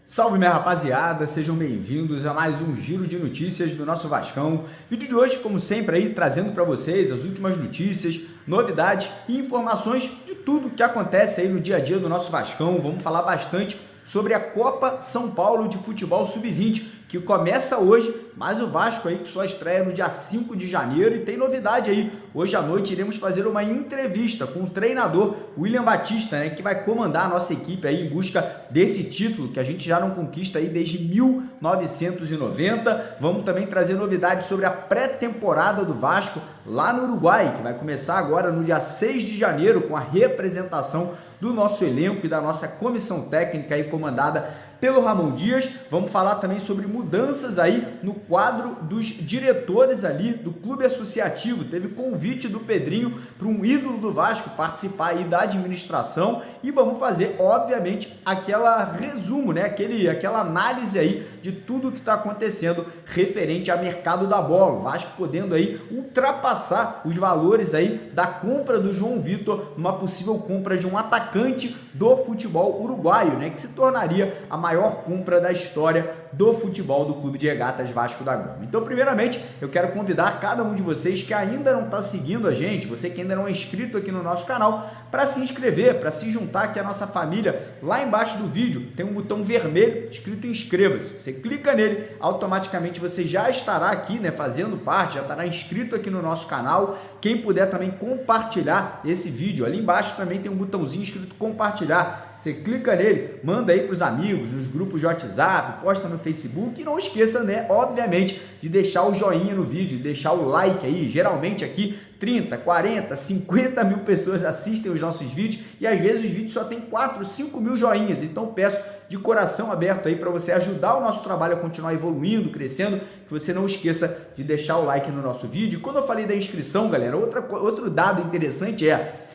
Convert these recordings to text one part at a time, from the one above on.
Salve minha rapaziada, sejam bem-vindos a mais um giro de notícias do nosso Vascão. Vídeo de hoje, como sempre, aí trazendo para vocês as últimas notícias, novidades e informações de tudo que acontece aí no dia a dia do nosso Vascão. Vamos falar bastante sobre a Copa São Paulo de Futebol Sub-20, que começa hoje, mas o Vasco aí que só estreia no dia 5 de janeiro e tem novidade aí. Hoje à noite iremos fazer uma entrevista com o treinador William Batista, né, que vai comandar a nossa equipe aí em busca desse título que a gente já não conquista aí desde 1990. Vamos também trazer novidades sobre a pré-temporada do Vasco lá no Uruguai, que vai começar agora no dia 6 de janeiro com a representação do nosso elenco e da nossa comissão técnica aí comandada pelo Ramon Dias. Vamos falar também sobre mudanças aí no quadro dos diretores ali do clube associativo. Teve convite do Pedrinho para um ídolo do Vasco participar aí da administração e vamos fazer, obviamente, aquela resumo, né? Aquela análise aí de tudo que está acontecendo referente ao mercado da bola. O Vasco podendo aí ultrapassar os valores aí da compra do João Vitor, numa possível compra de um atacante do futebol uruguaio, né? Que se tornaria a maior compra da história do futebol do Clube de Regatas Vasco da Gama. Então, primeiramente, eu quero convidar cada um de vocês que ainda não está seguindo a gente, você que ainda não é inscrito aqui no nosso canal, para se inscrever, para se juntar aqui à nossa família. Lá embaixo do vídeo tem um botão vermelho escrito inscreva-se. Você clica nele, automaticamente você já estará aqui, né, fazendo parte, já estará inscrito aqui no nosso canal. Quem puder também compartilhar esse vídeo, ali embaixo também tem um botãozinho escrito compartilhar. Você clica nele, manda aí para os amigos, nos grupos de WhatsApp, posta no Facebook e não esqueça, né, obviamente, de deixar o joinha no vídeo, de deixar o like aí. Geralmente aqui 30, 40, 50 mil pessoas assistem os nossos vídeos e às vezes os vídeos só tem 4, 5 mil joinhas. Então peço de coração aberto aí para você ajudar o nosso trabalho a continuar evoluindo, crescendo, que você não esqueça de deixar o like no nosso vídeo. Quando eu falei da inscrição, galera, outro dado interessante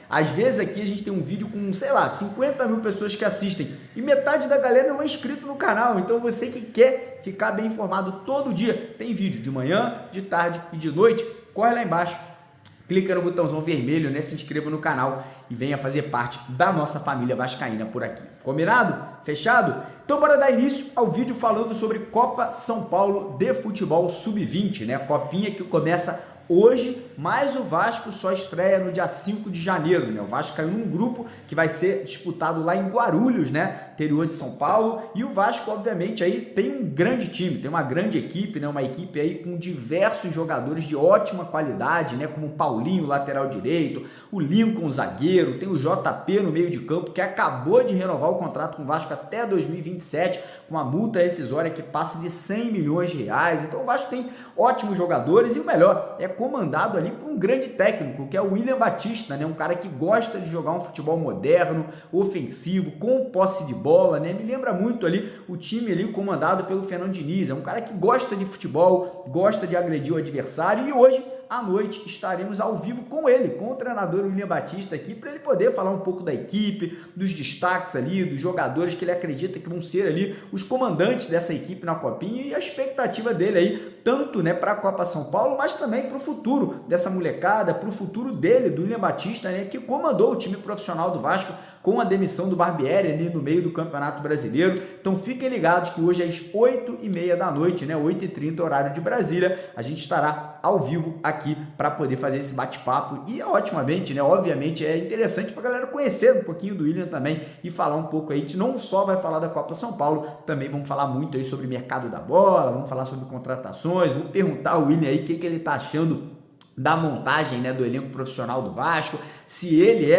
às vezes aqui a gente tem um vídeo com, sei lá, 50 mil pessoas que assistem e metade da galera não é inscrito no canal. Então você que quer ficar bem informado todo dia, tem vídeo de manhã, de tarde e de noite, corre lá embaixo, clica no botãozão vermelho, né, se inscreva no canal e venha fazer parte da nossa família vascaína por aqui. Combinado? Fechado? Então bora dar início ao vídeo falando sobre Copa São Paulo de Futebol Sub-20, né? A copinha que começa hoje, mas o Vasco só estreia no dia 5 de janeiro, né? O Vasco caiu num grupo que vai ser disputado lá em Guarulhos, né? Interior de São Paulo, e o Vasco, obviamente, aí tem um grande time, tem uma grande equipe, né? Uma equipe aí com diversos jogadores de ótima qualidade, né? Como o Paulinho, lateral direito, o Lincoln, zagueiro, tem o JP no meio de campo, que acabou de renovar o contrato com o Vasco até 2027, com uma multa rescisória que passa de 100 milhões de reais. Então o Vasco tem ótimos jogadores e o melhor, é comandado ali por um grande técnico, que é o William Batista, né? Um cara que gosta de jogar um futebol moderno, ofensivo, com posse de bola, né? Me lembra muito ali o time ali comandado pelo Fernando Diniz. É um cara que gosta de futebol, gosta de agredir o adversário, e hoje à noite estaremos ao vivo com ele, com o treinador William Batista aqui, para ele poder falar um pouco da equipe, dos destaques ali, dos jogadores que ele acredita que vão ser ali os comandantes dessa equipe na Copinha e a expectativa dele aí, tanto, né, para a Copa São Paulo, mas também para o futuro dessa molecada, para o futuro dele, do William Batista, né, que comandou o time profissional do Vasco com a demissão do Barbieri ali no meio do Campeonato Brasileiro. Então fiquem ligados que hoje às 8h30 da noite, né, 8h30 horário de Brasília, a gente estará ao vivo aqui para poder fazer esse bate-papo e otimamente, né, obviamente é interessante para a galera conhecer um pouquinho do William também e falar um pouco aí. A gente não só vai falar da Copa São Paulo, também vamos falar muito aí sobre o mercado da bola, vamos falar sobre contratações, vamos perguntar ao William aí o que ele está achando da montagem, né, do elenco profissional do Vasco, se ele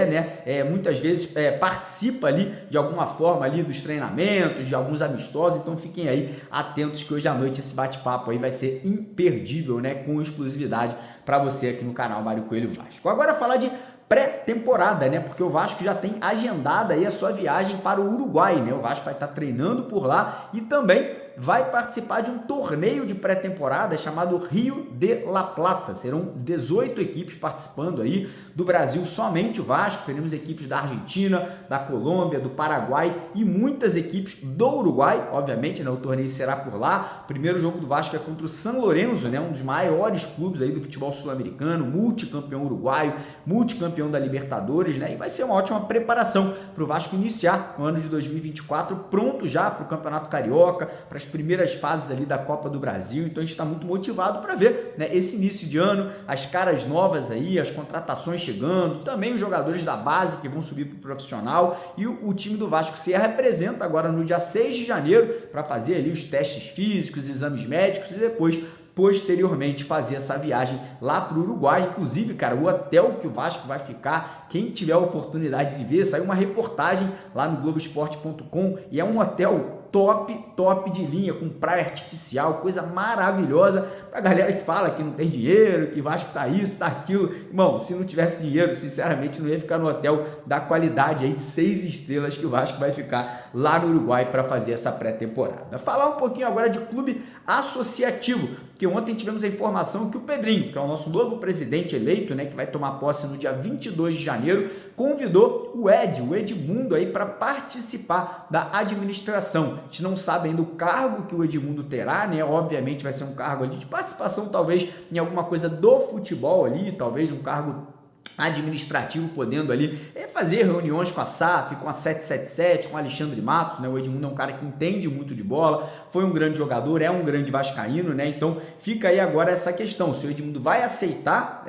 muitas vezes participa ali de alguma forma ali dos treinamentos, de alguns amistosos. Então fiquem aí atentos que hoje à noite esse bate-papo aí vai ser imperdível, né, com exclusividade para você aqui no canal Mário Coelho Vasco. Agora falar de pré-temporada, né? Porque o Vasco já tem agendada aí a sua viagem para o Uruguai, né? O Vasco vai estar treinando por lá e também vai participar de um torneio de pré-temporada chamado Rio de la Plata. Serão 18 equipes participando aí, do Brasil somente o Vasco, teremos equipes da Argentina, da Colômbia, do Paraguai e muitas equipes do Uruguai, obviamente, né? O torneio será por lá. O primeiro jogo do Vasco é contra o San Lorenzo, né? Um dos maiores clubes aí do futebol sul-americano, multicampeão uruguaio, multicampeão da Libertadores, né? E vai ser uma ótima preparação para o Vasco iniciar no ano de 2024, pronto já para o Campeonato Carioca, para as primeiras fases ali da Copa do Brasil. Então a gente está muito motivado para ver, né, esse início de ano, as caras novas aí, as contratações chegando, também os jogadores da base que vão subir para o profissional, e o time do Vasco se representa agora no dia 6 de janeiro para fazer ali os testes físicos, exames médicos e depois posteriormente fazer essa viagem lá para o Uruguai. Inclusive, cara, o hotel que o Vasco vai ficar, quem tiver a oportunidade de ver, saiu uma reportagem lá no Globoesporte.com e é um hotel top de linha, com praia artificial, coisa maravilhosa pra galera que fala que não tem dinheiro, que Vasco tá isso, tá aquilo. Irmão, se não tivesse dinheiro, sinceramente, não ia ficar no hotel da qualidade aí de 6 estrelas que o Vasco vai ficar lá no Uruguai para fazer essa pré-temporada. Falar um pouquinho agora de clube associativo, porque ontem tivemos a informação que o Pedrinho, que é o nosso novo presidente eleito, né, que vai tomar posse no dia 22 de janeiro, convidou o Edmundo aí para participar da administração. A gente não sabe ainda o cargo que o Edmundo terá, né? Obviamente vai ser um cargo ali de participação, talvez em alguma coisa do futebol ali, talvez um cargo administrativo, podendo ali fazer reuniões com a SAF, com a 777, com o Alexandre Matos, né? O Edmundo é um cara que entende muito de bola, foi um grande jogador, é um grande vascaíno, né? Então fica aí agora essa questão, se o Edmundo vai aceitar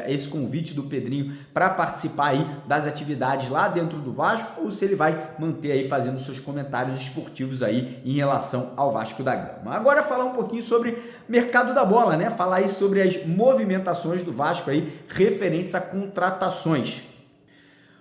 esse convite do Pedrinho para participar aí das atividades lá dentro do Vasco, ou se ele vai manter aí fazendo seus comentários esportivos aí em relação ao Vasco da Gama. Agora falar um pouquinho sobre mercado da bola, né? Falar aí sobre as movimentações do Vasco aí referentes a contratações.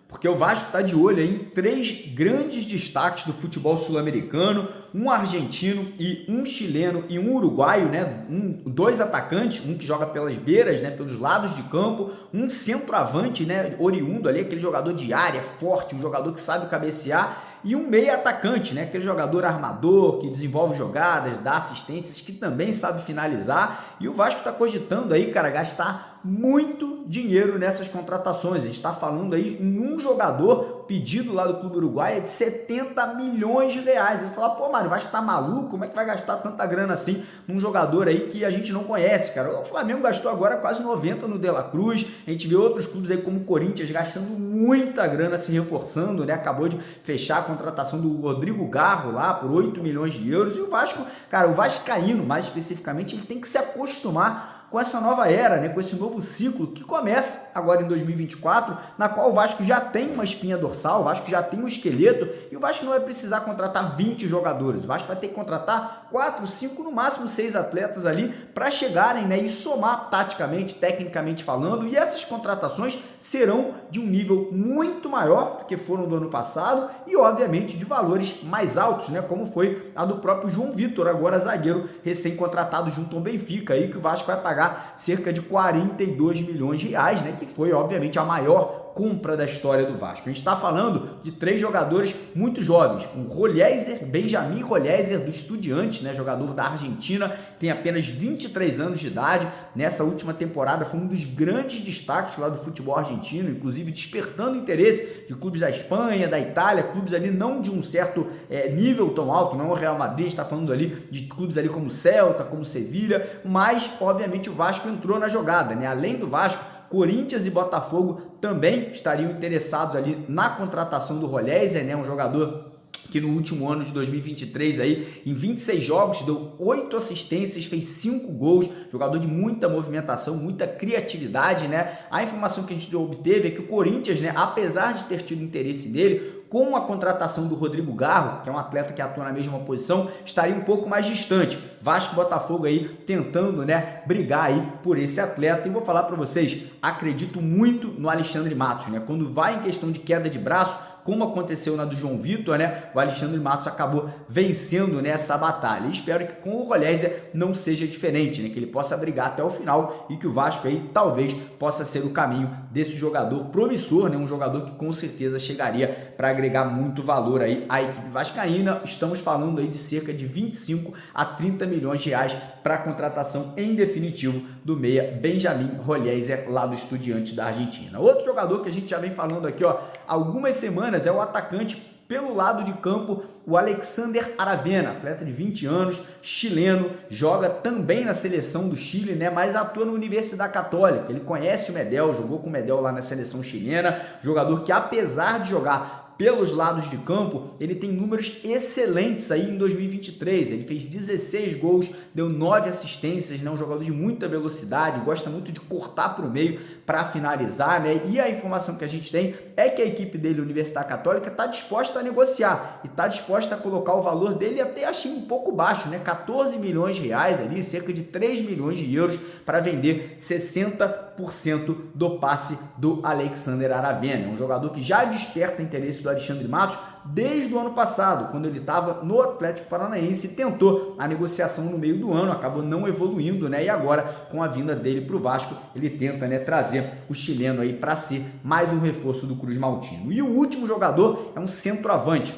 Porque o Vasco está de olho em 3 grandes destaques do futebol sul-americano, um argentino e um chileno e um uruguaio, né? 2 atacantes, um que joga pelas beiras, né? Pelos lados de campo, um centroavante, né? Oriundo ali, aquele jogador de área forte, um jogador que sabe cabecear, e um meia atacante, né? Aquele jogador armador que desenvolve jogadas, dá assistências, que também sabe finalizar. E o Vasco está cogitando aí, cara, gastar muito dinheiro nessas contratações. A gente está falando aí em um jogador pedido lá do Clube Uruguai de 70 milhões de reais. Ele fala, pô, Mário, vai estar maluco? Como é que vai gastar tanta grana assim num jogador aí que a gente não conhece, cara? O Flamengo gastou agora quase 90 no De La Cruz. A gente vê outros clubes aí como o Corinthians gastando muita grana se reforçando, né? Acabou de fechar a contratação do Rodrigo Garro lá por 8 milhões de euros. E o Vasco, cara, o vascaíno, mais especificamente, ele tem que se acostumar com essa nova era, né, com esse novo ciclo que começa agora em 2024, na qual o Vasco já tem uma espinha dorsal, o Vasco já tem um esqueleto, e o Vasco não vai precisar contratar 20 jogadores, o Vasco vai ter que contratar 4, 5, no máximo 6 atletas ali para chegarem, né, e somar taticamente, tecnicamente falando, e essas contratações serão de um nível muito maior do que foram do ano passado e, obviamente, de valores mais altos, né, como foi a do próprio João Vitor, agora zagueiro recém-contratado junto ao Benfica, aí que o Vasco vai pagar cerca de 42 milhões de reais, né, que foi, obviamente, a maior compra da história do Vasco. A gente está falando de 3 jogadores muito jovens, o Rolhézer, Benjamin Rolhézer, do Estudiantes, né, jogador da Argentina, tem apenas 23 anos de idade, nessa última temporada foi um dos grandes destaques lá do futebol argentino, inclusive despertando interesse de clubes da Espanha, da Itália, clubes ali não de um certo nível tão alto, não o Real Madrid, está falando ali de clubes ali como Celta, como Sevilha, mas obviamente o Vasco entrou na jogada, né? Além do Vasco, Corinthians e Botafogo também estariam interessados ali na contratação do Rolhézer, né? Um jogador que no último ano de 2023, aí, em 26 jogos, deu 8 assistências, fez 5 gols, jogador de muita movimentação, muita criatividade, né? A informação que a gente obteve é que o Corinthians, né, apesar de ter tido interesse nele, com a contratação do Rodrigo Garro, que é um atleta que atua na mesma posição, estaria um pouco mais distante. Vasco e Botafogo aí tentando, né, brigar aí por esse atleta. E vou falar para vocês, acredito muito no Alexandre Matos, né? Quando vai em questão de queda de braço, como aconteceu na do João Vitor, né? O Alexandre Matos acabou vencendo nessa batalha. E espero que com o Rolésia não seja diferente, né? Que ele possa brigar até o final e que o Vasco aí talvez possa ser o caminho desse jogador promissor, né? Um jogador que com certeza chegaria para agregar muito valor aí à equipe vascaína. Estamos falando aí de cerca de 25 a 30 milhões de reais para a contratação em definitivo do meia Benjamin Rolésia, lá do Estudiantes da Argentina. Outro jogador que a gente já vem falando aqui, ó, algumas semanas, é o atacante pelo lado de campo, o Alexander Aravena, atleta de 20 anos, chileno, joga também na seleção do Chile, né, mas atua na Universidade Católica. Ele conhece o Medel, jogou com o Medel lá na seleção chilena, jogador que apesar de jogar pelos lados de campo, ele tem números excelentes aí em 2023, ele fez 16 gols, deu 9 assistências, né? Um jogador de muita velocidade, gosta muito de cortar para o meio para finalizar, né? E a informação que a gente tem é que a equipe dele, a Universidade Católica, está disposta a negociar e está disposta a colocar o valor dele, até achei um pouco baixo, né? 14 milhões de reais ali, cerca de 3 milhões de euros para vender 60% do passe do Alexander Aravena, um jogador que já desperta interesse do Alexandre Matos desde o ano passado, quando ele estava no Atlético Paranaense e tentou a negociação no meio do ano, acabou não evoluindo, né? E agora, com a vinda dele para o Vasco, ele tenta, né, trazer o chileno aí para ser mais um reforço do Cruz Maltino. E o último jogador é um centroavante.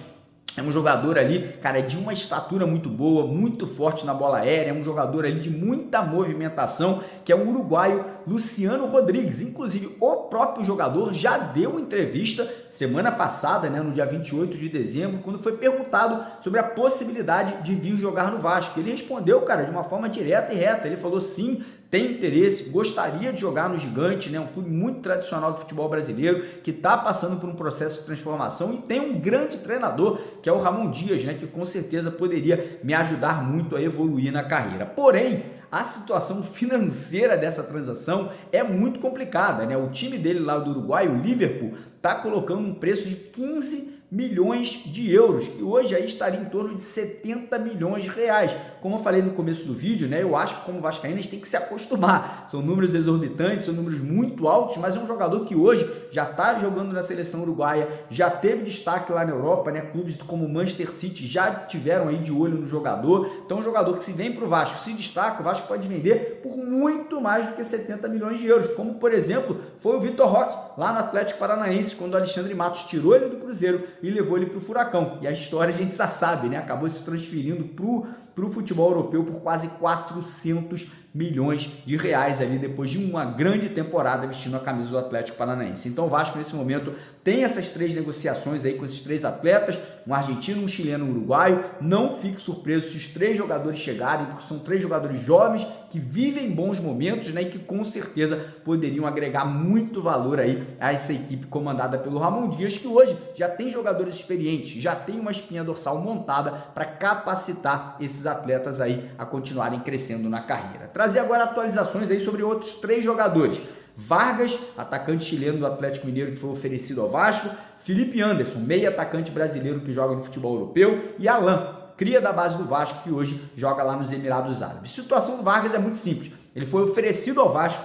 É um jogador ali, cara, de uma estatura muito boa, muito forte na bola aérea, é um jogador ali de muita movimentação, que é o uruguaio Luciano Rodrigues. Inclusive, o próprio jogador já deu entrevista semana passada, né, no dia 28 de dezembro, quando foi perguntado sobre a possibilidade de vir jogar no Vasco. Ele respondeu, cara, de uma forma direta e reta. Ele falou sim, tem interesse, gostaria de jogar no Gigante, né? Um clube muito tradicional do futebol brasileiro, que está passando por um processo de transformação e tem um grande treinador, que é o Ramon Dias, né? Que com certeza poderia me ajudar muito a evoluir na carreira. Porém, a situação financeira dessa transação é muito complicada, né? O time dele lá do Uruguai, o Liverpool, está colocando um preço de 15 milhões de euros, e hoje aí estaria em torno de 70 milhões de reais. Como eu falei no começo do vídeo, né, eu acho que como vascaíno a gente tem que se acostumar. São números exorbitantes, são números muito altos, mas é um jogador que hoje já está jogando na seleção uruguaia, já teve destaque lá na Europa, né? Clubes como o Manchester City já tiveram aí de olho no jogador. Então, um jogador que se vem para o Vasco, se destaca, o Vasco pode vender por muito mais do que 70 milhões de euros, como por exemplo foi o Vitor Roque lá no Atlético Paranaense, quando o Alexandre Matos tirou ele do Cruzeiro e levou ele para o Furacão. E a história a gente já sabe, né? Acabou se transferindo para o futebol europeu por quase 400 milhões de reais ali, depois de uma grande temporada vestindo a camisa do Atlético Paranaense. Então o Vasco nesse momento tem essas 3 negociações aí com esses 3 atletas, um argentino, um chileno e um uruguaio. Não fique surpreso se os 3 jogadores chegarem, porque são 3 jogadores jovens que vivem bons momentos, né, e que com certeza poderiam agregar muito valor aí a essa equipe comandada pelo Ramon Dias, que hoje já tem jogadores experientes, já tem uma espinha dorsal montada para capacitar esses atletas aí a continuarem crescendo na carreira. Trazer agora atualizações aí sobre outros 3 jogadores. Vargas, atacante chileno do Atlético Mineiro que foi oferecido ao Vasco, Felipe Anderson, meio atacante brasileiro que joga no futebol europeu, e Alan, cria da base do Vasco, que hoje joga lá nos Emirados Árabes. A situação do Vargas é muito simples. Ele foi oferecido ao Vasco,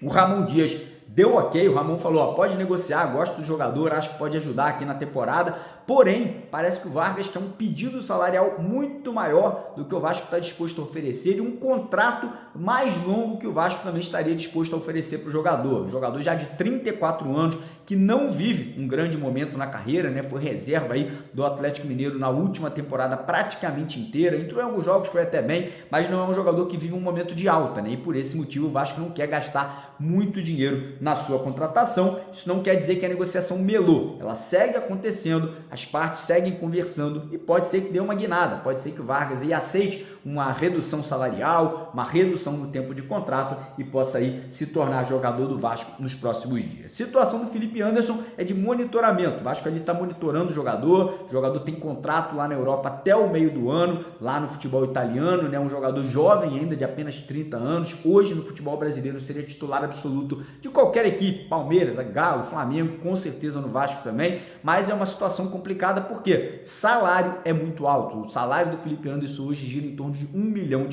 o Ramon Dias deu ok, o Ramon falou, ó, pode negociar, gosto do jogador, acho que pode ajudar aqui na temporada. Porém, parece que o Vargas quer um pedido salarial muito maior do que o Vasco está disposto a oferecer e um contrato mais longo que o Vasco também estaria disposto a oferecer para o jogador. Um jogador já de 34 anos, que não vive um grande momento na carreira, né? Foi reserva aí do Atlético Mineiro na última temporada praticamente inteira, entrou em alguns jogos, foi até bem, mas não é um jogador que vive um momento de alta, né? E por esse motivo o Vasco não quer gastar muito dinheiro na sua contratação. Isso não quer dizer que a negociação melou, ela segue acontecendo, as partes seguem conversando e pode ser que dê uma guinada, pode ser que o Vargas aí aceite uma redução salarial, uma redução no tempo de contrato e possa aí se tornar jogador do Vasco nos próximos dias. A situação do Felipe Anderson é de monitoramento, o Vasco ali está monitorando o jogador tem contrato lá na Europa até o meio do ano, lá no futebol italiano, né? Um jogador jovem ainda de apenas 30 anos, hoje no futebol brasileiro seria titular absoluto de qualquer equipe, Palmeiras, Galo, Flamengo, com certeza no Vasco também, mas é uma situação complicada porque salário é muito alto, o salário do Felipe Anderson hoje gira em torno torno de R$1 milhão.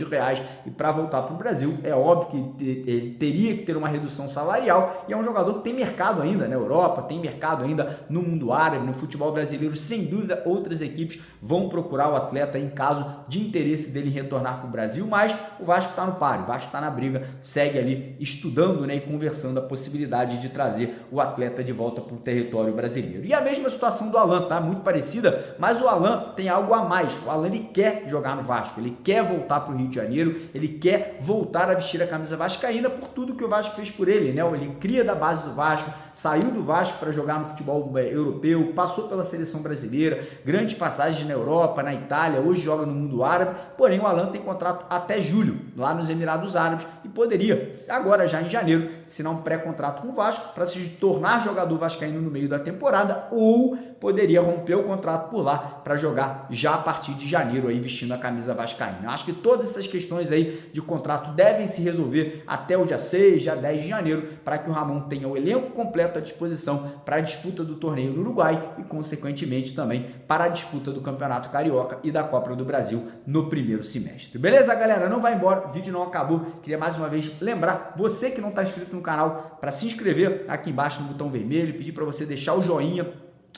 E para voltar para o Brasil, é óbvio que ele teria que ter uma redução salarial, e é um jogador que tem mercado ainda na Europa, tem mercado ainda no mundo árabe, no futebol brasileiro. Sem dúvida, outras equipes vão procurar o atleta em caso de interesse dele em retornar para o Brasil, mas o Vasco está no páreo, o Vasco está na briga, segue ali estudando, né, e conversando a possibilidade de trazer o atleta de volta para o território brasileiro. E a mesma situação do Alan, tá? Muito parecida, mas o Alan tem algo a mais. O Alan, ele quer jogar no Vasco, ele quer voltar para o Rio de Janeiro, ele quer voltar a vestir a camisa vascaína por tudo que o Vasco fez por ele, né? Ele cria da base do Vasco, saiu do Vasco para jogar no futebol europeu, passou pela seleção brasileira, grandes passagens na Europa, na Itália, hoje joga no mundo árabe. Porém, o Alan tem contrato até julho lá nos Emirados Árabes e poderia, agora já em janeiro, assinar um pré-contrato com o Vasco para se tornar jogador vascaíno no meio da temporada, ou poderia romper o contrato por lá para jogar já a partir de janeiro aí vestindo a camisa vascaína. Eu acho que todas essas questões aí de contrato devem se resolver até o dia 6, dia 10 de janeiro, para que o Ramon tenha o elenco completo à disposição para a disputa do torneio no Uruguai e, consequentemente, também para a disputa do Campeonato Carioca e da Copa do Brasil no primeiro semestre. Beleza, galera? Não vai embora, o vídeo não acabou. Queria mais uma vez lembrar você que não está inscrito no canal para se inscrever aqui embaixo no botão vermelho, pedir para você deixar o joinha,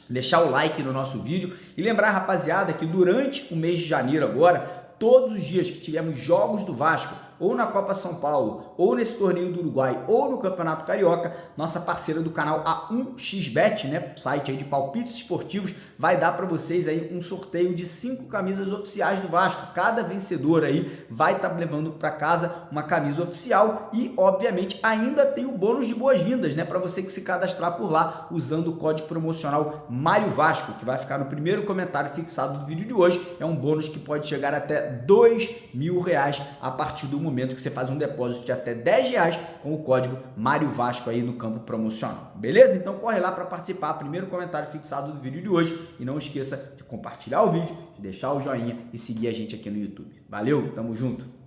deixar o like no nosso vídeo e lembrar, rapaziada, que durante o mês de janeiro agora, todos os dias que tivermos jogos do Vasco, ou na Copa São Paulo, ou nesse torneio do Uruguai, ou no Campeonato Carioca, nossa parceira do canal A1xBet, né, site aí de palpites esportivos, vai dar para vocês aí um sorteio de 5 camisas oficiais do Vasco. Cada vencedor aí vai estar levando para casa uma camisa oficial e, obviamente, ainda tem o bônus de boas-vindas, né, para você que se cadastrar por lá usando o código promocional Mário Vasco, que vai ficar no primeiro comentário fixado do vídeo de hoje. É um bônus que pode chegar até R$2.000 a partir do momento que você faz um depósito de até R$10 com o código Mário Vasco aí no campo promocional. Beleza? Então corre lá para participar, primeiro comentário fixado do vídeo de hoje, e não esqueça de compartilhar o vídeo, de deixar o joinha e seguir a gente aqui no YouTube. Valeu, tamo junto!